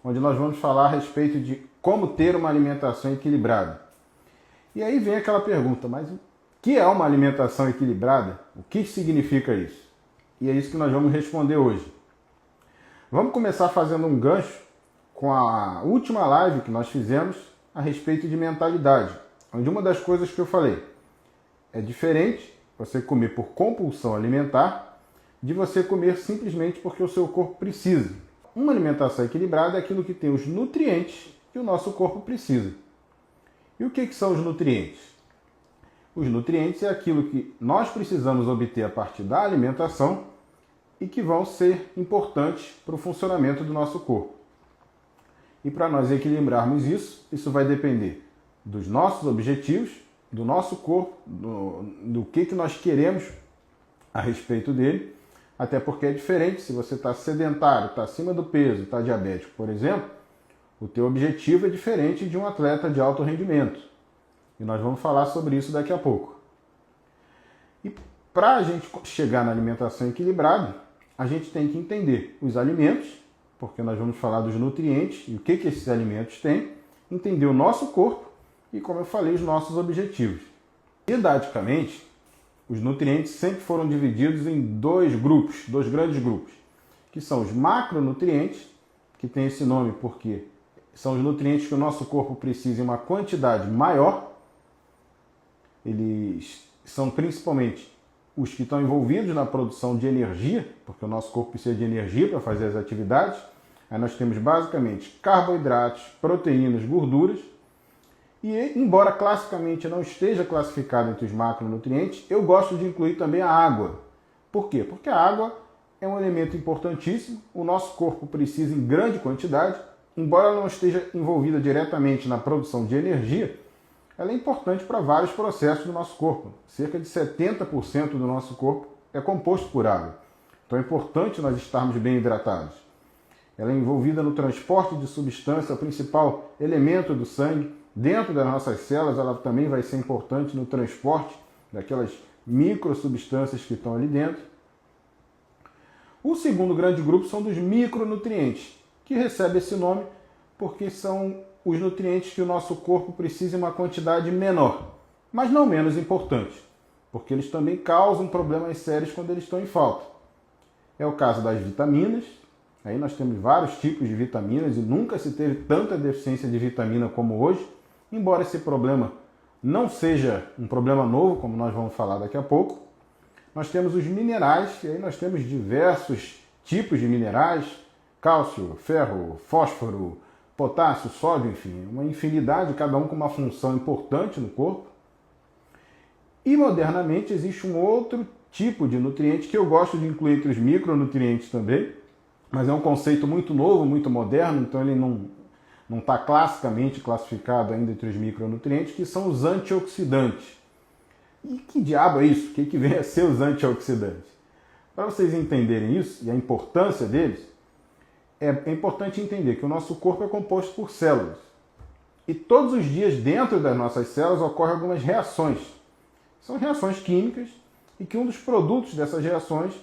onde nós vamos falar a respeito de como ter uma alimentação equilibrada. E aí vem aquela pergunta, mas o que é uma alimentação equilibrada? O que significa isso? E é isso que nós vamos responder hoje. Vamos começar fazendo um gancho com a última live que nós fizemos a respeito de mentalidade, onde uma das coisas que eu falei é diferente você comer por compulsão alimentar de você comer simplesmente porque o seu corpo precisa. Uma alimentação equilibrada é aquilo que tem os nutrientes que o nosso corpo precisa. E o que são os nutrientes? Os nutrientes é aquilo que nós precisamos obter a partir da alimentação e que vão ser importantes para o funcionamento do nosso corpo. E para nós equilibrarmos isso vai depender dos nossos objetivos, do nosso corpo, do que nós queremos a respeito dele, até porque é diferente se você está sedentário, está acima do peso, está diabético, por exemplo, o teu objetivo é diferente de um atleta de alto rendimento. E nós vamos falar sobre isso daqui a pouco. E para a gente chegar na alimentação equilibrada, a gente tem que entender os alimentos, porque nós vamos falar dos nutrientes e o que esses alimentos têm, entender o nosso corpo e, como eu falei, os nossos objetivos. Didaticamente, os nutrientes sempre foram divididos em dois grandes grupos, que são os macronutrientes, que tem esse nome porque são os nutrientes que o nosso corpo precisa em uma quantidade maior. Eles são principalmente os que estão envolvidos na produção de energia, porque o nosso corpo precisa de energia para fazer as atividades. Aí nós temos basicamente carboidratos, proteínas, gorduras. E embora classicamente não esteja classificado entre os macronutrientes, eu gosto de incluir também a água. Por quê? Porque a água é um elemento importantíssimo, o nosso corpo precisa em grande quantidade, embora ela não esteja envolvida diretamente na produção de energia, ela é importante para vários processos do nosso corpo. Cerca de 70% do nosso corpo é composto por água. Então é importante nós estarmos bem hidratados. Ela é envolvida no transporte de substância, o principal elemento do sangue. Dentro das nossas células, ela também vai ser importante no transporte daquelas microsubstâncias que estão ali dentro. O segundo grande grupo são dos micronutrientes, que recebe esse nome porque são os nutrientes que o nosso corpo precisa em uma quantidade menor, mas não menos importante, porque eles também causam problemas sérios quando eles estão em falta. É o caso das vitaminas. Aí nós temos vários tipos de vitaminas e nunca se teve tanta deficiência de vitamina como hoje, embora esse problema não seja um problema novo, como nós vamos falar daqui a pouco. Nós temos os minerais, e aí nós temos diversos tipos de minerais: cálcio, ferro, fósforo, potássio, sódio, enfim, uma infinidade, cada um com uma função importante no corpo. E modernamente existe um outro tipo de nutriente que eu gosto de incluir entre os micronutrientes também, mas é um conceito muito novo, muito moderno, então ele não está classicamente classificado ainda entre os micronutrientes, que são os antioxidantes. E que diabo é isso? O que vem a ser os antioxidantes? Para vocês entenderem isso e a importância deles, é importante entender que o nosso corpo é composto por células. E todos os dias dentro das nossas células ocorrem algumas reações. São reações químicas e que um dos produtos dessas reações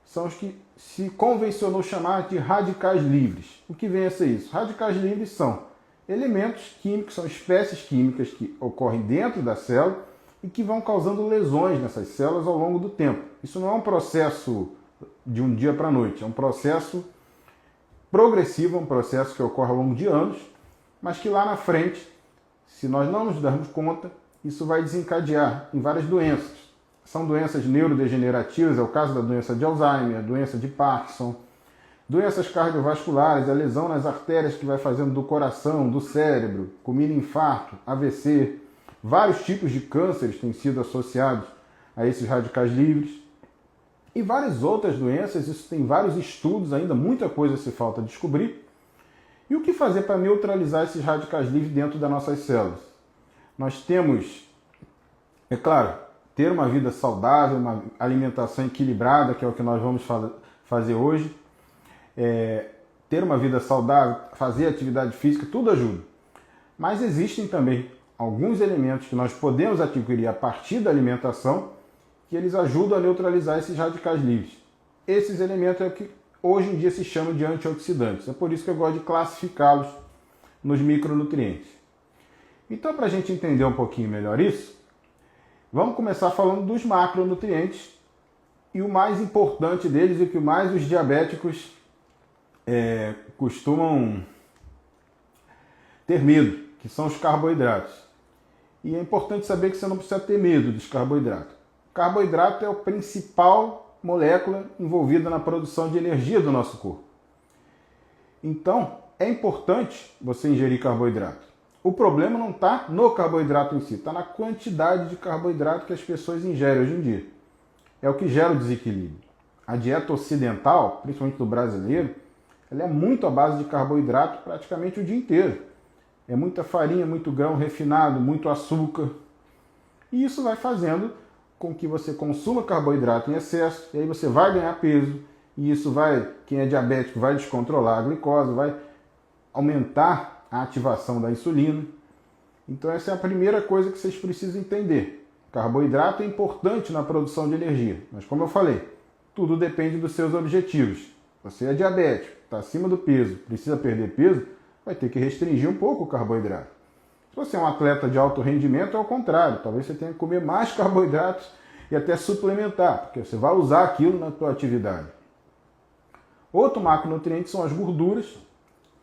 são os que se convencionou chamar de radicais livres. O que vem a ser isso? Radicais livres são elementos químicos, são espécies químicas que ocorrem dentro da célula e que vão causando lesões nessas células ao longo do tempo. Isso não é um processo de um dia para a noite, é um processo progressivo, é um processo que ocorre ao longo de anos, mas que lá na frente, se nós não nos darmos conta, isso vai desencadear em várias doenças. São doenças neurodegenerativas, é o caso da doença de Alzheimer, a doença de Parkinson, doenças cardiovasculares, a lesão nas artérias que vai fazendo do coração, do cérebro, com mini infarto, AVC. Vários tipos de cânceres têm sido associados a esses radicais livres. E várias outras doenças, isso tem vários estudos ainda, muita coisa se falta descobrir. E o que fazer para neutralizar esses radicais livres dentro das nossas células? Nós temos, é claro, ter uma vida saudável, uma alimentação equilibrada, que é o que nós vamos fazer hoje. Ter uma vida saudável, fazer atividade física, tudo ajuda. Mas existem também alguns elementos que nós podemos adquirir a partir da alimentação que eles ajudam a neutralizar esses radicais livres. Esses elementos é o que hoje em dia se chama de antioxidantes. É por isso que eu gosto de classificá-los nos micronutrientes. Então, para a gente entender um pouquinho melhor isso, vamos começar falando dos macronutrientes e o mais importante deles e o que mais os diabéticos costumam ter medo, que são os carboidratos. E é importante saber que você não precisa ter medo dos carboidratos. O carboidrato é a principal molécula envolvida na produção de energia do nosso corpo. Então, é importante você ingerir carboidrato. O problema não está no carboidrato em si, está na quantidade de carboidrato que as pessoas ingerem hoje em dia. É o que gera o desequilíbrio. A dieta ocidental, principalmente do brasileiro, ela é muito à base de carboidrato praticamente o dia inteiro. É muita farinha, muito grão refinado, muito açúcar. E isso vai fazendo com que você consuma carboidrato em excesso, e aí você vai ganhar peso, e isso vai, quem é diabético, vai descontrolar a glicose, vai aumentar a ativação da insulina. Então essa é a primeira coisa que vocês precisam entender. Carboidrato é importante na produção de energia, mas como eu falei, tudo depende dos seus objetivos. Você é diabético, está acima do peso, precisa perder peso, vai ter que restringir um pouco o carboidrato. Se você é um atleta de alto rendimento, é o contrário. Talvez você tenha que comer mais carboidratos e até suplementar, porque você vai usar aquilo na sua atividade. Outro macronutriente são as gorduras,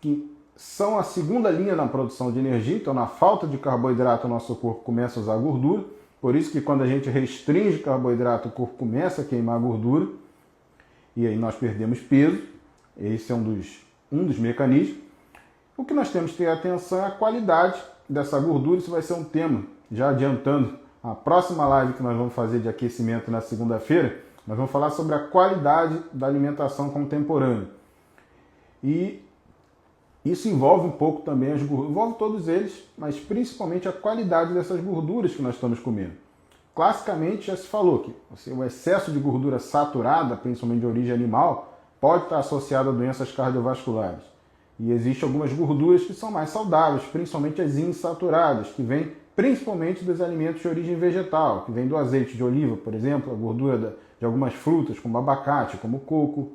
que são a segunda linha na produção de energia. Então, na falta de carboidrato, o nosso corpo começa a usar gordura. Por isso que quando a gente restringe carboidrato, o corpo começa a queimar gordura. E aí nós perdemos peso. Esse é um dos mecanismos. O que nós temos que ter atenção é a qualidade dessa gordura. Isso vai ser um tema, já adiantando a próxima live que nós vamos fazer de aquecimento na segunda-feira. Nós vamos falar sobre a qualidade da alimentação contemporânea. E isso envolve um pouco também as gorduras, envolve todos eles, mas principalmente a qualidade dessas gorduras que nós estamos comendo. Classicamente já se falou que o excesso de gordura saturada, principalmente de origem animal, pode estar associado a doenças cardiovasculares. E existem algumas gorduras que são mais saudáveis, principalmente as insaturadas, que vêm principalmente dos alimentos de origem vegetal, que vem do azeite de oliva, por exemplo, a gordura de algumas frutas, como abacate, como coco.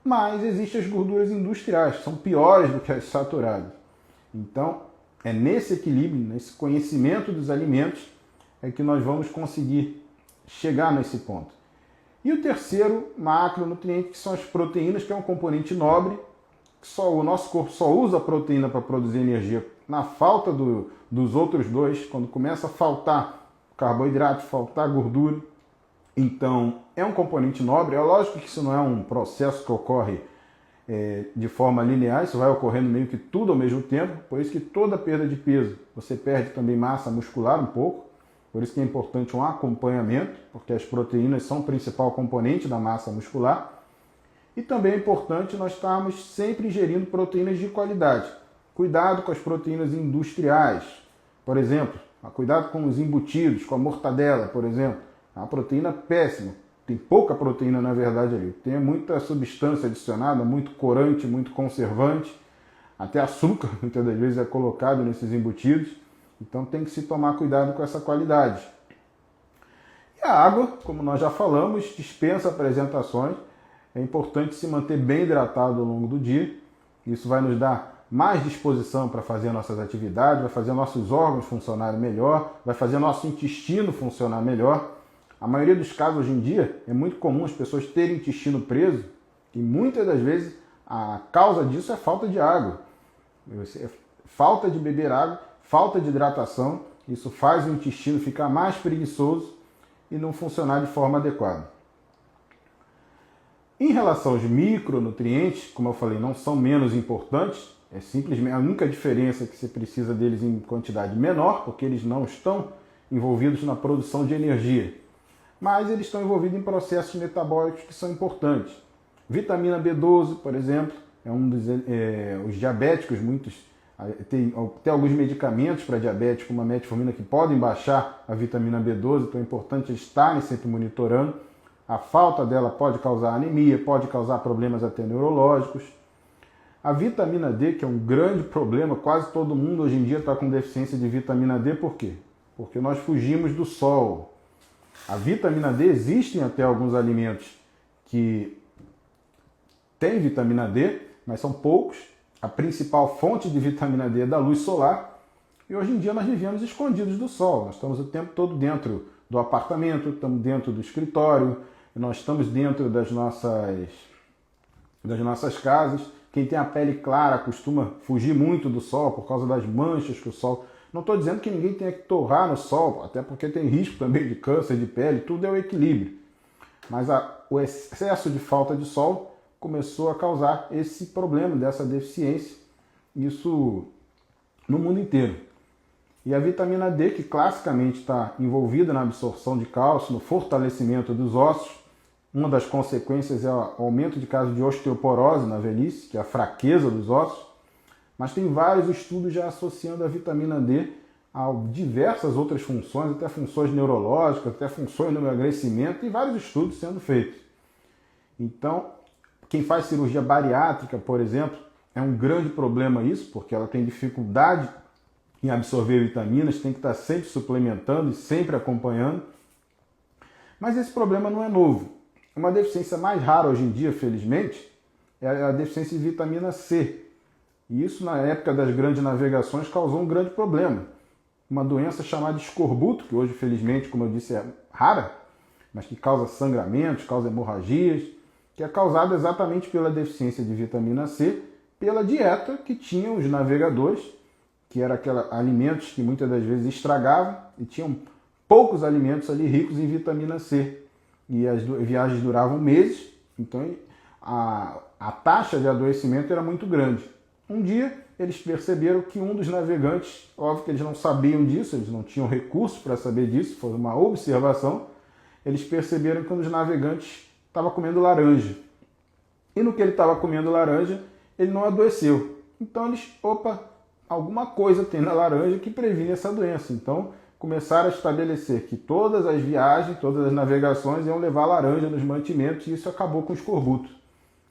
Mas existem as gorduras industriais, que são piores do que as saturadas. Então, é nesse equilíbrio, nesse conhecimento dos alimentos, é que nós vamos conseguir chegar nesse ponto. E o terceiro macronutriente, que são as proteínas, que é um componente nobre, que o nosso corpo só usa a proteína para produzir energia. Na falta dos outros dois, quando começa a faltar carboidrato, faltar gordura, então é um componente nobre. É lógico que isso não é um processo que ocorre de forma linear, isso vai ocorrendo meio que tudo ao mesmo tempo, por isso que toda perda de peso, você perde também massa muscular um pouco, por isso que é importante um acompanhamento, porque as proteínas são o principal componente da massa muscular. E também é importante nós estarmos sempre ingerindo proteínas de qualidade. Cuidado com as proteínas industriais, por exemplo, cuidado com os embutidos, com a mortadela, por exemplo. É uma proteína péssima, tem pouca proteína na verdade ali, tem muita substância adicionada, muito corante, muito conservante, até açúcar muitas das vezes é colocado nesses embutidos, então tem que se tomar cuidado com essa qualidade. E a água, como nós já falamos, dispensa apresentações, é importante se manter bem hidratado ao longo do dia, isso vai nos dar mais disposição para fazer nossas atividades, vai fazer nossos órgãos funcionarem melhor, vai fazer nosso intestino funcionar melhor. A maioria dos casos hoje em dia é muito comum as pessoas terem intestino preso e muitas das vezes a causa disso é falta de água. Falta de beber água, falta de hidratação, isso faz o intestino ficar mais preguiçoso e não funcionar de forma adequada. Em relação aos micronutrientes, como eu falei, não são menos importantes, é simplesmente a única diferença é que você precisa deles em quantidade menor, porque eles não estão envolvidos na produção de energia. Mas eles estão envolvidos em processos metabólicos que são importantes. Vitamina B12, por exemplo, é um dos os diabéticos, tem alguns medicamentos para diabetes, como a metformina, que podem baixar a vitamina B12, então é importante estarem sempre monitorando. A falta dela pode causar anemia, pode causar problemas até neurológicos. A vitamina D, que é um grande problema, quase todo mundo hoje em dia está com deficiência de vitamina D, por quê? Porque nós fugimos do sol. A vitamina D, existem até alguns alimentos que tem vitamina D, mas são poucos. A principal fonte de vitamina D é da luz solar. E hoje em dia nós vivemos escondidos do sol. Nós estamos o tempo todo dentro do apartamento, estamos dentro do escritório, nós estamos dentro das nossas casas. Quem tem a pele clara costuma fugir muito do sol por causa das manchas que o sol... Não estou dizendo que ninguém tenha que torrar no sol, até porque tem risco também de câncer de pele, tudo é o equilíbrio. Mas o excesso de falta de sol começou a causar esse problema, dessa deficiência, isso no mundo inteiro. E a vitamina D, que classicamente está envolvida na absorção de cálcio, no fortalecimento dos ossos, uma das consequências é o aumento de casos de osteoporose na velhice, que é a fraqueza dos ossos, mas tem vários estudos já associando a vitamina D a diversas outras funções, até funções neurológicas, até funções no emagrecimento, e vários estudos sendo feitos. Então, quem faz cirurgia bariátrica, por exemplo, é um grande problema isso, porque ela tem dificuldade em absorver vitaminas, tem que estar sempre suplementando e sempre acompanhando. Mas esse problema não é novo. Uma deficiência mais rara hoje em dia, felizmente, é a deficiência de vitamina C. E isso, na época das grandes navegações, causou um grande problema. Uma doença chamada escorbuto, que hoje, felizmente, como eu disse, é rara, mas que causa sangramentos, causa hemorragias, que é causada exatamente pela deficiência de vitamina C, pela dieta que tinham os navegadores, que eram aqueles alimentos que muitas das vezes estragavam, e tinham poucos alimentos ali ricos em vitamina C. E as viagens duravam meses, então a taxa de adoecimento era muito grande. Um dia eles perceberam que um dos navegantes, óbvio que eles não sabiam disso, eles não tinham recursos para saber disso, foi uma observação, eles perceberam que um dos navegantes estava comendo laranja. E no que ele estava comendo laranja, ele não adoeceu. Então eles, alguma coisa tem na laranja que previne essa doença. Então começaram a estabelecer que todas as viagens, todas as navegações iam levar laranja nos mantimentos, e isso acabou com o escorbuto.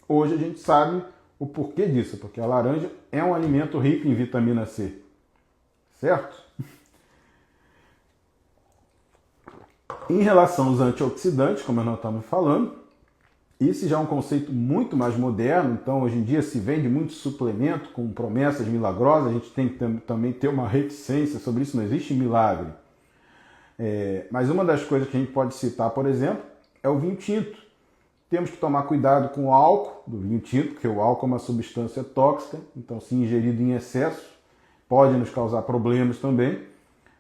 Hoje a gente sabe o porquê disso, porque a laranja é um alimento rico em vitamina C. Certo? Em relação aos antioxidantes, como nós estamos falando, esse já é um conceito muito mais moderno, então hoje em dia se vende muito suplemento com promessas milagrosas, a gente tem que também ter uma reticência sobre isso, não existe milagre. Mas uma das coisas que a gente pode citar, por exemplo, é o vinho tinto. Temos que tomar cuidado com o álcool do vinho tinto, porque o álcool é uma substância tóxica, então se ingerido em excesso pode nos causar problemas também.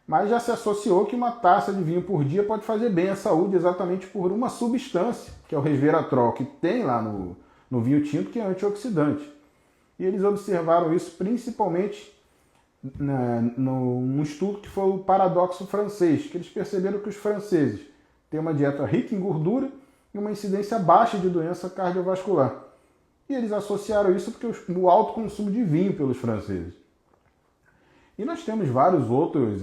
Mas já se associou que uma taça de vinho por dia pode fazer bem à saúde exatamente por uma substância, que é o resveratrol, que tem lá no vinho tinto, que é antioxidante. E eles observaram isso principalmente num estudo que foi o paradoxo francês, que eles perceberam que os franceses têm uma dieta rica em gordura e uma incidência baixa de doença cardiovascular. E eles associaram isso porque o alto consumo de vinho pelos franceses. E nós temos vários outros,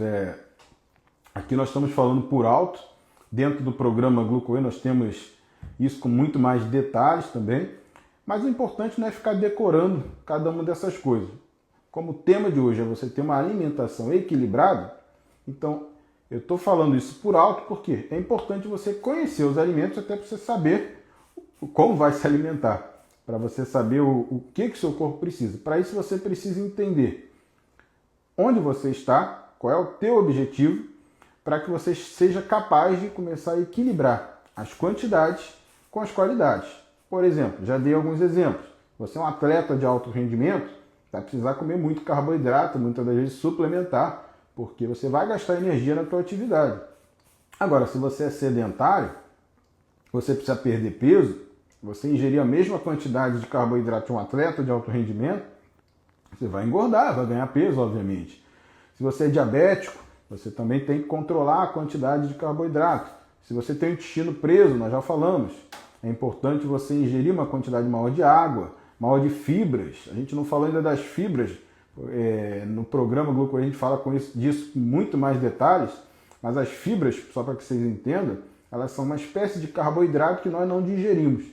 aqui nós estamos falando por alto, dentro do programa Glucoe nós temos isso com muito mais detalhes também, mas o importante não é ficar decorando cada uma dessas coisas. Como o tema de hoje é você ter uma alimentação equilibrada, então eu estou falando isso por alto porque é importante você conhecer os alimentos até para você saber como vai se alimentar, para você saber o que o seu corpo precisa. Para isso você precisa entender onde você está, qual é o teu objetivo, para que você seja capaz de começar a equilibrar as quantidades com as qualidades. Por exemplo, já dei alguns exemplos. Você é um atleta de alto rendimento, vai precisar comer muito carboidrato, muitas das vezes suplementar, porque você vai gastar energia na tua atividade. Agora, se você é sedentário, você precisa perder peso, você ingerir a mesma quantidade de carboidrato de um atleta de alto rendimento, você vai engordar, vai ganhar peso, obviamente. Se você é diabético, você também tem que controlar a quantidade de carboidrato. Se você tem o intestino preso, nós já falamos, é importante você ingerir uma quantidade maior de água, maior de fibras. A gente não falou ainda das fibras, no programa Glucoe a gente fala disso com muito mais detalhes, mas as fibras, só para que vocês entendam, elas são uma espécie de carboidrato que nós não digerimos.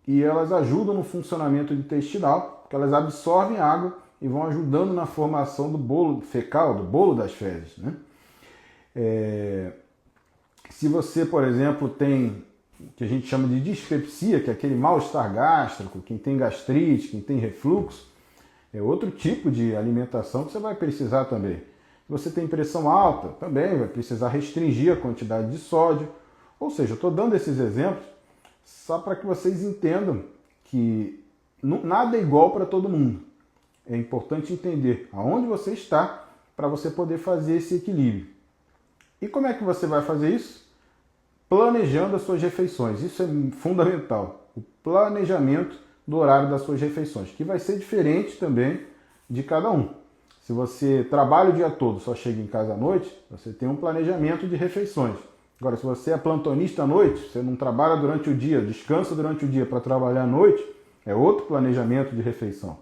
E elas ajudam no funcionamento intestinal, porque elas absorvem água e vão ajudando na formação do bolo fecal, do bolo das fezes, né? Se você, por exemplo, tem que a gente chama de dispepsia, que é aquele mal-estar gástrico, quem tem gastrite, quem tem refluxo, é outro tipo de alimentação que você vai precisar também. Se você tem pressão alta, também vai precisar restringir a quantidade de sódio. Ou seja, eu estou dando esses exemplos só para que vocês entendam que nada é igual para todo mundo. É importante entender aonde você está para você poder fazer esse equilíbrio. E como é que você vai fazer isso? Planejando as suas refeições. Isso é fundamental. O planejamento do horário das suas refeições, que vai ser diferente também de cada um. Se você trabalha o dia todo, só chega em casa à noite, você tem um planejamento de refeições. Agora, se você é plantonista à noite, você não trabalha durante o dia, descansa durante o dia para trabalhar à noite, é outro planejamento de refeição.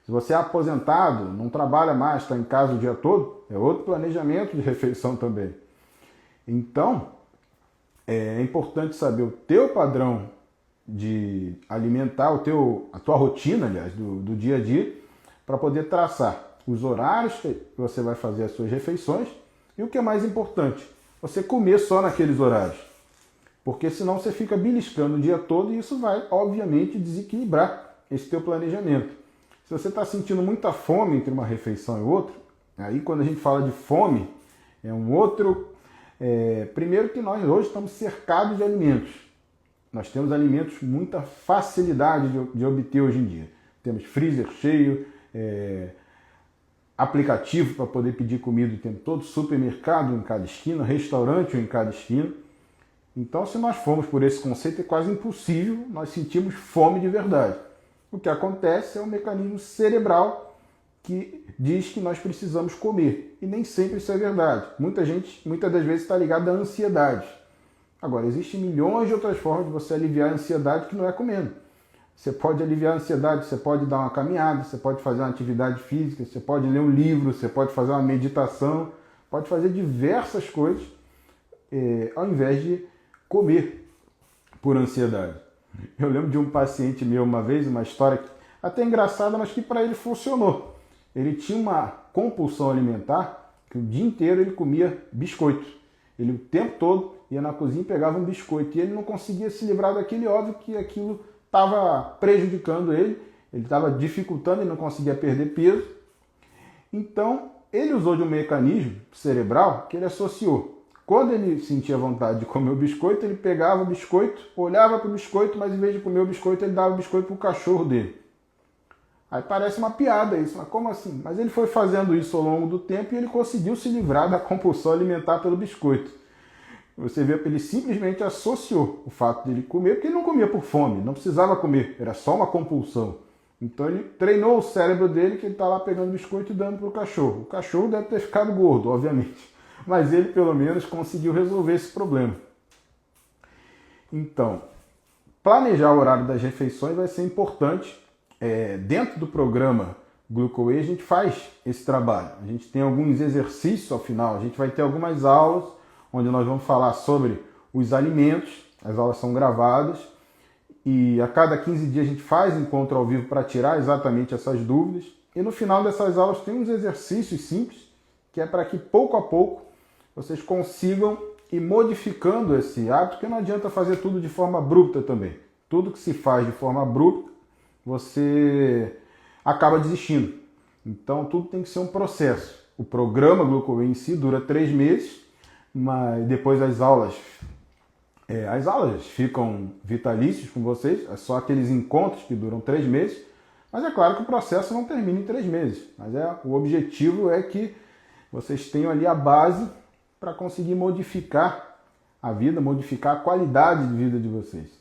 Se você é aposentado, não trabalha mais, está em casa o dia todo, é outro planejamento de refeição também. Então, é importante saber o teu padrão de alimentar, a tua rotina, aliás, do dia a dia, para poder traçar os horários que você vai fazer as suas refeições e o que é mais importante, você comer só naqueles horários. Porque senão você fica beliscando o dia todo e isso vai, obviamente, desequilibrar esse teu planejamento. Se você está sentindo muita fome entre uma refeição e outra, aí quando a gente fala de fome, é um outro... primeiro que nós hoje estamos cercados de alimentos. Nós temos alimentos com muita facilidade de obter hoje em dia. Temos freezer cheio, aplicativo para poder pedir comida o tempo todo, supermercado em cada esquina, restaurante em cada esquina. Então, se nós formos por esse conceito, é quase impossível nós sentirmos fome de verdade. O que acontece é um mecanismo cerebral que diz que nós precisamos comer. E nem sempre isso é verdade. Muitas das vezes está ligado à ansiedade. Agora, existem milhões de outras formas de você aliviar a ansiedade que não é comendo. Você pode aliviar a ansiedade, você pode dar uma caminhada, você pode fazer uma atividade física, você pode ler um livro, você pode fazer uma meditação, pode fazer diversas coisas ao invés de comer por ansiedade. Eu lembro de um paciente meu uma vez, uma história até engraçada, mas que para ele funcionou. Ele tinha uma compulsão alimentar que o dia inteiro ele comia biscoito. Ele o tempo todo ia na cozinha e pegava um biscoito e ele não conseguia se livrar daquele, óbvio que aquilo estava prejudicando ele estava dificultando, ele não conseguia perder peso. Então, ele usou de um mecanismo cerebral que ele associou. Quando ele sentia vontade de comer o biscoito, ele pegava o biscoito, olhava para o biscoito, mas em vez de comer o biscoito, ele dava o biscoito para o cachorro dele. Aí parece uma piada isso, mas como assim? Mas ele foi fazendo isso ao longo do tempo e ele conseguiu se livrar da compulsão alimentar pelo biscoito. Você vê que ele simplesmente associou o fato de ele comer, porque ele não comia por fome, não precisava comer, era só uma compulsão. Então ele treinou o cérebro dele que ele está lá pegando biscoito e dando para o cachorro. O cachorro deve ter ficado gordo, obviamente, mas ele pelo menos conseguiu resolver esse problema. Então, planejar o horário das refeições vai ser importante. Dentro do programa GlucoWay a gente faz esse trabalho. A gente tem alguns exercícios ao final, a gente vai ter algumas aulas onde nós vamos falar sobre os alimentos, as aulas são gravadas e a cada 15 dias a gente faz encontro ao vivo para tirar exatamente essas dúvidas. E no final dessas aulas tem uns exercícios simples que é para que pouco a pouco vocês consigam ir modificando esse hábito, porque não adianta fazer tudo de forma abrupta também. Tudo que se faz de forma abrupta, você acaba desistindo. Então tudo tem que ser um processo. O programa GlucoWay em si dura 3 meses, mas depois as aulas ficam vitalícias com vocês, é só aqueles encontros que duram 3 meses, mas é claro que o processo não termina em 3 meses, mas o objetivo é que vocês tenham ali a base para conseguir modificar a vida, modificar a qualidade de vida de vocês.